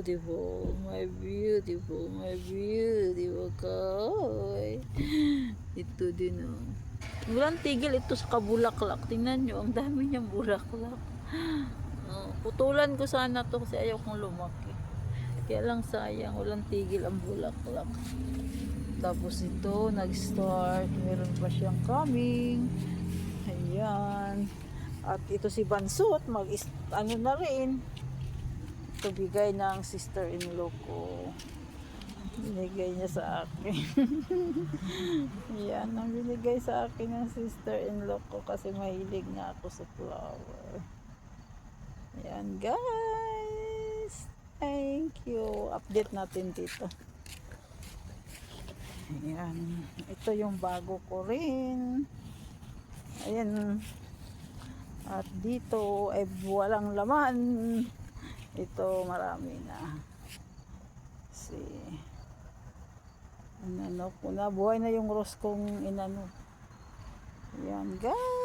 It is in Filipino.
my beautiful koy. Ito din oh. Walang tigil ito sa kabulaklak. Tingnan nyo, ang dami niyang bulaklak. Oh, putulan ko sana to kasi ayaw kong lumaki. Kaya lang sayang, walang tigil ang bulaklak. Tapos ito, nag-start. Meron pa siyang coming. Ayan. At ito si Bansot, ano na rin. Ito bigay ng sister-in-law ko. Binigay niya sa akin. Yan, ang binigay sa akin ng sister-in-law ko kasi mahilig nga ako sa flower. Yan guys. Thank you. Update natin dito. Ayan. Ito yung bago ko rin. Ayan. At dito ay walang laman. Ito marami na. See. Inano ko na. Buhay na yung rose kong inano. Ayan guys.